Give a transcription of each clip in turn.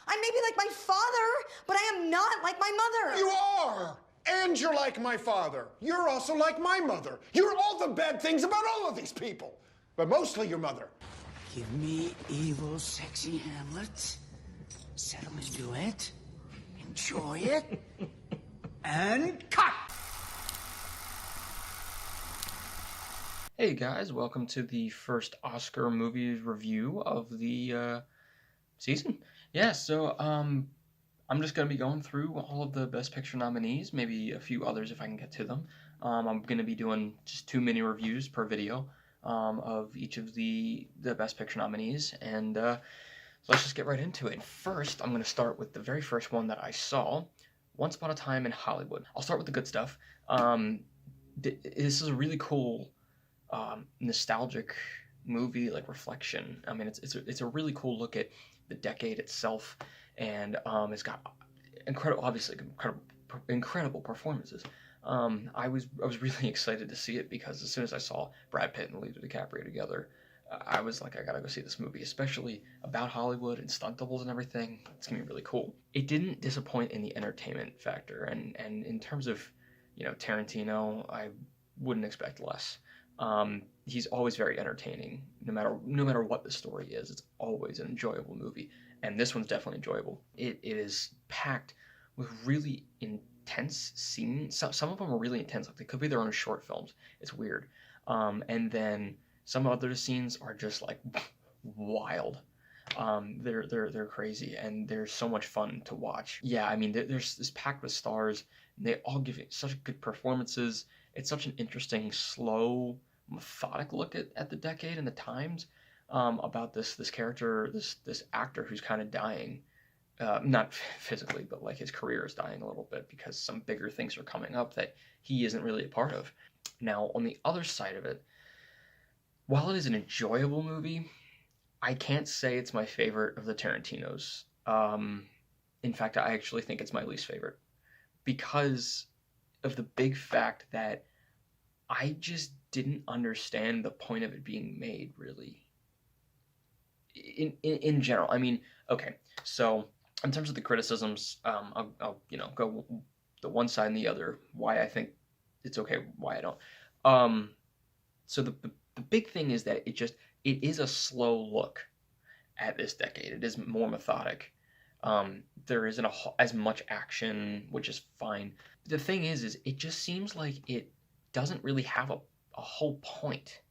I may be like my father, but I am not like my mother. You are! And you're like my father. You're also like my mother. You're all the bad things about all of these people. But mostly your mother. Give me evil, sexy Hamlet. Settle into it. Enjoy it. And cut! Hey guys, welcome to the first Oscar movie review of the season. Yeah, so I'm just going to be going through all of the Best Picture nominees, maybe a few others if I can get to them. I'm going to be doing just 2 mini reviews per video of each of the Best Picture nominees, and so let's just get right into it. First, I'm going to start with the very first one that I saw, Once Upon a Time in Hollywood. I'll start with the good stuff. This is a really cool nostalgic movie, like reflection. I mean, it's a really cool look at the decade itself, and it's got incredible performances. I was really excited to see it because as soon as I saw Brad Pitt and Leonardo DiCaprio together, I was like, I gotta go see this movie, especially about Hollywood and stunt doubles and everything. It's gonna be really cool. It didn't disappoint in the entertainment factor, and in terms of, you know, Tarantino, I wouldn't expect less. He's always very entertaining, no matter what the story is. It's always an enjoyable movie, and this one's definitely enjoyable. It is packed with really intense scenes. Some of them are really intense, like they could be their own short films. It's weird. And then some other scenes are just like wild. They're crazy, and they're so much fun to watch. Yeah, I mean, there's this packed with stars, and they all give it such good performances. It's such an interesting, slow, methodic look at the decade and the times, about this character, this actor who's kind of dying, not physically, but like his career is dying a little bit because some bigger things are coming up that he isn't really a part of. Now, on the other side of it, while it is an enjoyable movie, I can't say it's my favorite of the Tarantinos. In fact, I actually think it's my least favorite because of the big fact that I just didn't understand the point of it being made, really. In general, I mean, okay, so in terms of the criticisms, I'll go the one side and the other. Why I think it's okay, why I don't. So the big thing is that it is a slow look at this decade. It is more methodic. There isn't as much action, which is fine. The thing is it just seems like it doesn't really have a whole point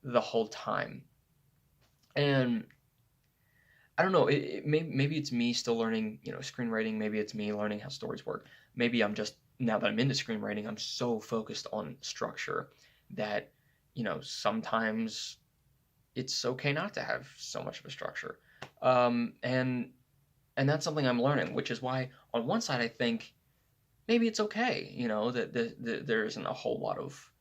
the whole time. And I don't know, maybe it's me still learning, screenwriting. Maybe it's me learning how stories work. Maybe I'm just, now that I'm into screenwriting, I'm so focused on structure that, sometimes it's okay not to have so much of a structure. And that's something I'm learning, which is why on one side I think maybe it's okay, that there isn't a whole lot of,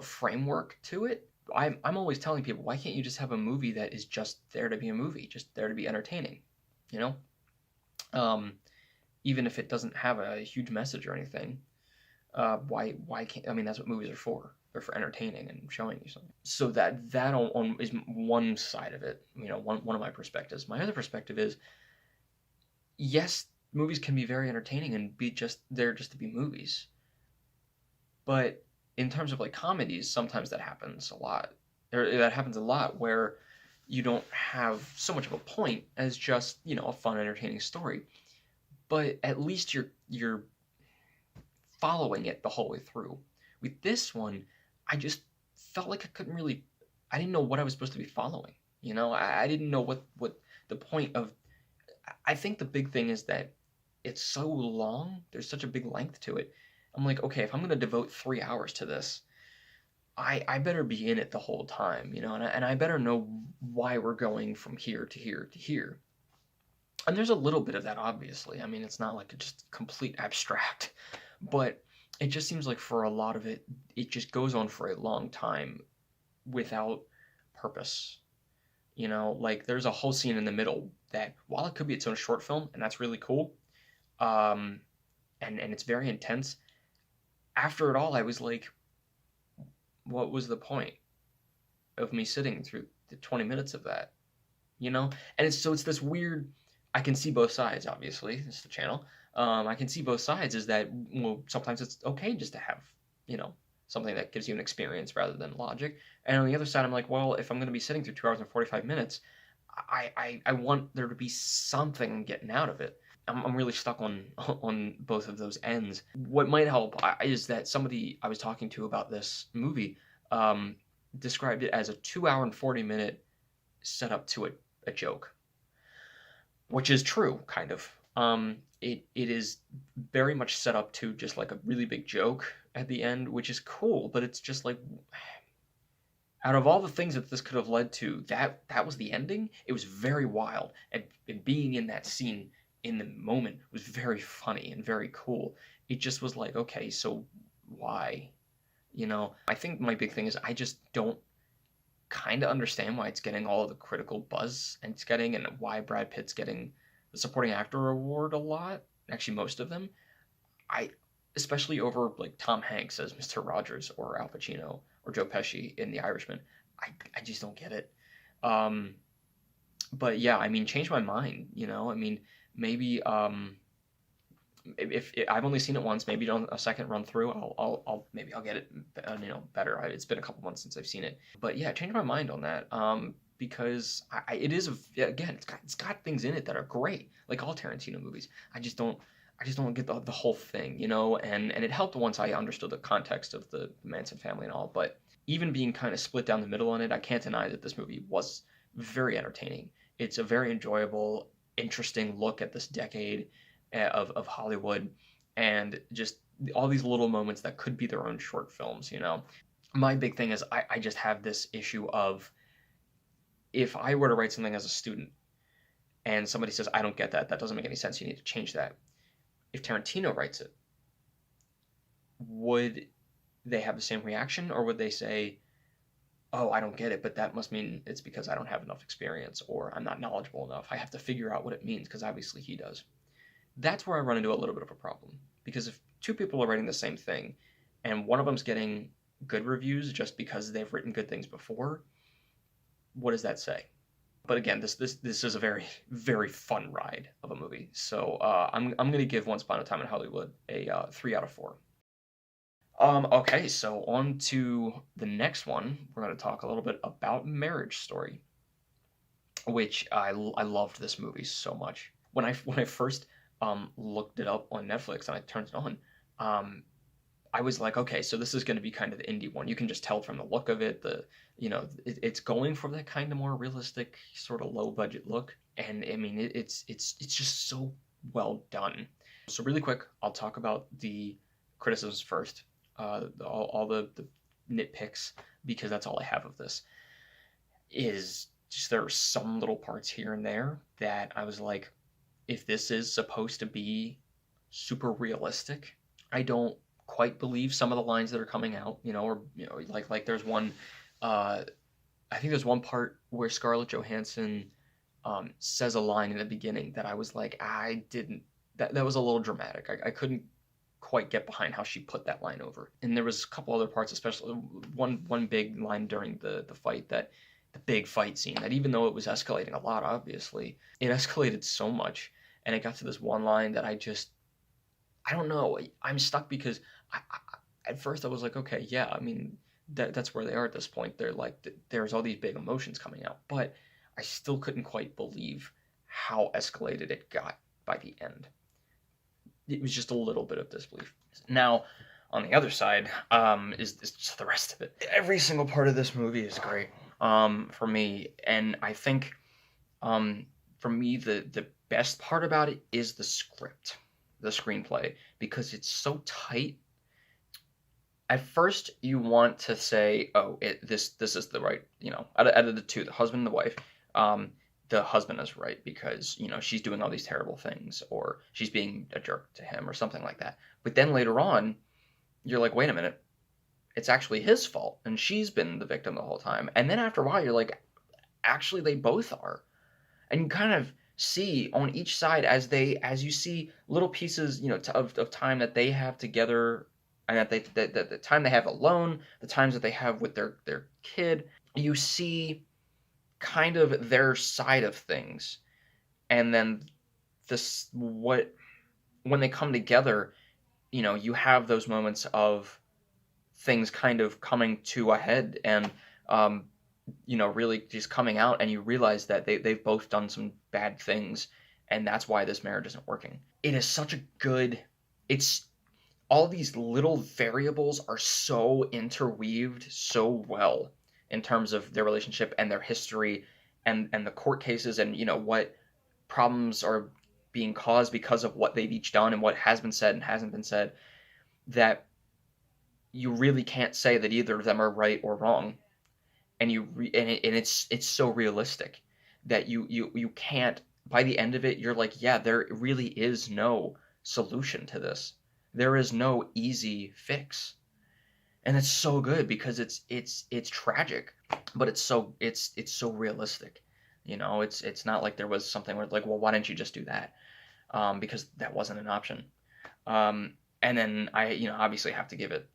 framework to it. I'm always telling people, why can't you just have a movie that is just there to be a movie, just there to be entertaining, even if it doesn't have a huge message or anything. Why can't, I mean, that's what movies are for. They're for entertaining and showing you something. So that is one side of it, one of my perspectives. My other perspective is, yes, movies can be very entertaining and be just there just to be movies. But in terms of like comedies, sometimes that happens a lot. That happens a lot where you don't have so much of a point as just, a fun, entertaining story. But at least you're following it the whole way through. With this one, I just felt like I didn't know what I was supposed to be following. I didn't know what the point of. I think the big thing is that it's so long. There's such a big length to it. I'm like, okay, if I'm going to devote 3 hours to this, I better be in it the whole time, and I better know why we're going from here to here to here. And there's a little bit of that, obviously. I mean, it's not like it's just complete abstract, but it just seems like for a lot of it, it just goes on for a long time without purpose. Like there's a whole scene in the middle that, while it could be its own short film, and that's really cool, and it's very intense, after it all, I was like, what was the point of me sitting through the 20 minutes of that? you know? And it's this weird, I can see both sides, obviously. This is the channel. I can see both sides is that, well, sometimes it's okay just to have, you know, something that gives you an experience rather than logic. And on the other side, I'm like, well, if I'm going to be sitting through 2 hours and 45 minutes, I want there to be something I'm getting out of it. I'm really stuck on both of those ends. What might help is that somebody I was talking to about this movie described it as a 2 hour and 40-minute setup to a joke, which is true, kind of. It is very much set up to just like a really big joke at the end, which is cool, but it's just like, out of all the things that this could have led to, that was the ending. It was very wild, and being in that scene in the moment was very funny and very cool. It just was like, okay, so why? You know, I think my big thing is I just don't kind of understand why it's getting all of the critical buzz and it's getting, and why Brad Pitt's getting the supporting actor award a lot. Actually, most of them. Especially over like Tom Hanks as Mr. Rogers or Al Pacino or Joe Pesci in The Irishman. I just don't get it. But yeah, I mean, change my mind, you know? I mean, maybe if I've only seen it once, maybe on a second run through, I'll maybe I'll get it, you know, better. It's been a couple months since I've seen it, but yeah, change my mind on that. Because it is again, it's got things in it that are great, like all Tarantino movies. I just don't get the whole thing, you know. And it helped once I understood the context of the Manson family and all. But even being kind of split down the middle on it, I can't deny that this movie was very entertaining. It's a very enjoyable, interesting look at this decade of Hollywood, and just all these little moments that could be their own short films, you know. My big thing is I just have this issue of, if I were to write something as a student and somebody says, I don't get that doesn't make any sense, you need to change that. If Tarantino writes it, would they have the same reaction, or would they say, oh, I don't get it, but that must mean it's because I don't have enough experience, or I'm not knowledgeable enough. I have to figure out what it means, because obviously he does. That's where I run into a little bit of a problem. Because if two people are writing the same thing, and one of them's getting good reviews just because they've written good things before, what does that say? But again, this is a very, very fun ride of a movie. So I'm going to give Once Upon a Time in Hollywood a 3 out of 4. Okay, so on to the next one. We're going to talk a little bit about Marriage Story, which I loved this movie so much. When I first looked it up on Netflix and I turned it on, I was like, okay, so this is going to be kind of the indie one. You can just tell from the look of it, it's going for that kind of more realistic, sort of low budget look. And I mean, it's just so well done. So really quick, I'll talk about the criticisms first, all the nitpicks, because that's all I have of this. Is just there are some little parts here and there that I was like, if this is supposed to be super realistic, I don't quite believe some of the lines that are coming out, or like there's one, I think there's one part where Scarlett Johannson says a line in the beginning that I was like, that was a little dramatic. I couldn't quite get behind how she put that line over. And there was a couple other parts, especially one big line during the fight, the big fight scene, that even though it was escalating a lot, obviously, it escalated so much, and it got to this one line that I don't know. I'm stuck because at first I was like, okay, yeah, I mean, that's where they are at this point. They're like, there's all these big emotions coming out, but I still couldn't quite believe how escalated it got by the end. It was just a little bit of disbelief. Now, on the other side, is just the rest of it. Every single part of this movie is great for me, and I think for me the best part about it is the script, the screenplay, because it's so tight. At first, you want to say, oh, this is the right, out of the two, the husband and the wife, the husband is right because, she's doing all these terrible things, or she's being a jerk to him or something like that. But then later on, you're like, wait a minute, it's actually his fault, and she's been the victim the whole time. And then after a while, you're like, actually, they both are. And you kind of see on each side as you see little pieces, of time that they have together, and that the time they have alone, the times that they have with their kid, you see kind of their side of things, and then when they come together, you have those moments of things kind of coming to a head, and really just coming out, and you realize that they've both done some bad things, and that's why this marriage isn't working. It is such a good, it's all these little variables are so interweaved so well in terms of their relationship and their history, and the court cases, and what problems are being caused because of what they've each done and what has been said and hasn't been said, that you really can't say that either of them are right or wrong. And it's so realistic that you can't, by the end of it, you're like, yeah, there really is no solution to this. There is no easy fix. And it's so good because it's tragic, but it's so realistic. It's not like there was something where like, well, why didn't you just do that? Because that wasn't an option. And then I obviously have to give it,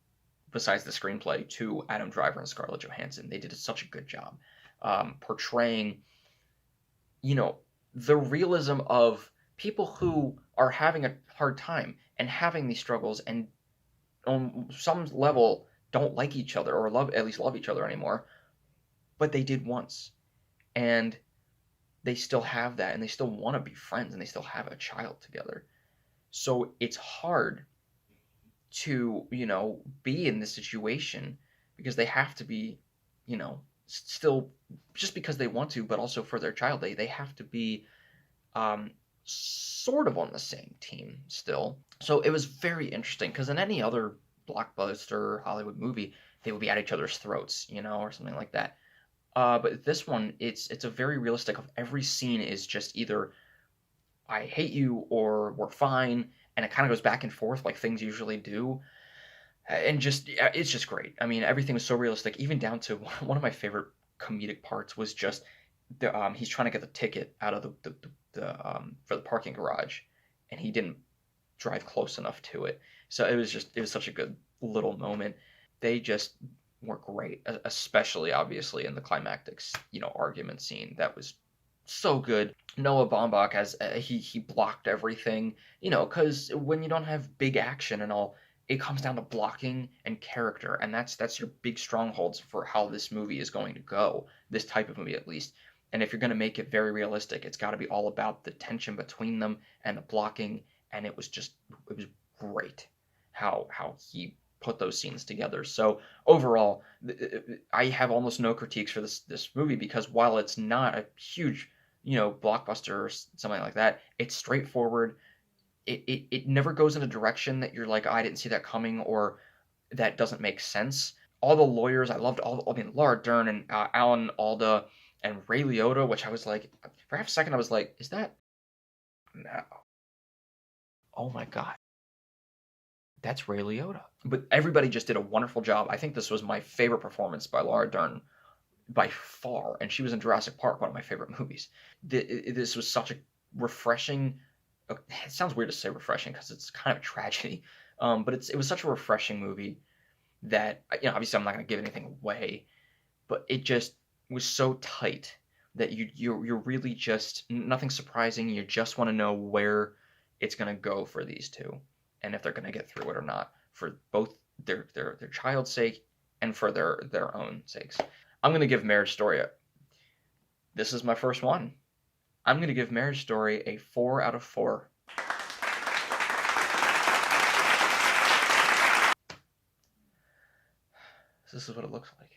besides the screenplay, to Adam Driver and Scarlett Johannson. They did such a good job portraying, the realism of people who are having a hard time and having these struggles, and on some level don't like each other, or at least love each other anymore, but they did once, and they still have that, and they still want to be friends, and they still have a child together. So it's hard to, be in this situation, because they have to be, still, just because they want to, but also for their child, they have to be sort of on the same team still. So it was very interesting, because in any other blockbuster Hollywood movie, they would be at each other's throats, or something like that. But this one, it's a very realistic, of every scene is just either I hate you or we're fine, and it kind of goes back and forth like things usually do. And it's just great. I mean, everything was so realistic, even down to one of my favorite comedic parts was just he's trying to get the ticket out of the for the parking garage, and he didn't drive close enough to it. So it was such a good little moment. They just were great, especially obviously in the climactic, argument scene. That was so good. Noah Baumbach, as he blocked everything, because when you don't have big action and all, it comes down to blocking and character, and that's your big strongholds for how this movie is going to go, this type of movie at least. And if you're going to make it very realistic, it's got to be all about the tension between them and the blocking, and it was great how he put those scenes together. So overall, I have almost no critiques for this movie, because while it's not a huge blockbuster or something like that, it's straightforward. It never goes in a direction that you're like, oh, I didn't see that coming, or that doesn't make sense. All the lawyers, I loved Laura Dern and Alan Alda and Ray Liotta, which I was like, for half a second I was like, is that? No. Oh my God. That's Ray Liotta. But everybody just did a wonderful job. I think this was my favorite performance by Laura Dern by far, and she was in Jurassic Park, one of my favorite movies. This was such a refreshing, it sounds weird to say refreshing because it's kind of a tragedy, but it was such a refreshing movie that, obviously I'm not going to give anything away, but it just was so tight that you're really just, nothing surprising, you just want to know where it's going to go for these two, and if they're going to get through it or not, for both their child's sake and for their own sakes. I'm going to give Marriage Story this is my first one. I'm going to give Marriage Story a 4 out of 4. This is what it looks like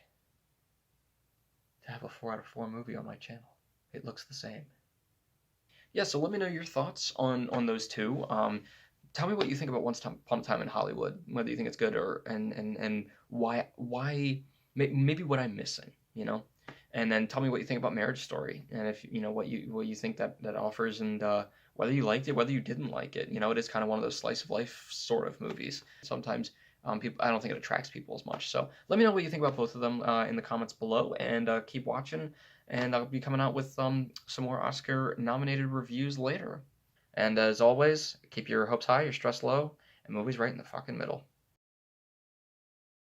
to have a 4 out of 4 movie on my channel. It looks the same. Yeah, so let me know your thoughts on those two. Tell me what you think about Once Upon a Time in Hollywood, whether you think it's good, or and why maybe what I'm missing, And then tell me what you think about Marriage Story, and if what you think that offers, and whether you liked it, whether you didn't like it. It is kind of one of those slice of life sort of movies. Sometimes people, I don't think it attracts people as much. So let me know what you think about both of them in the comments below, and keep watching. And I'll be coming out with some more Oscar-nominated reviews later. And as always, keep your hopes high, your stress low, and movies right in the fucking middle.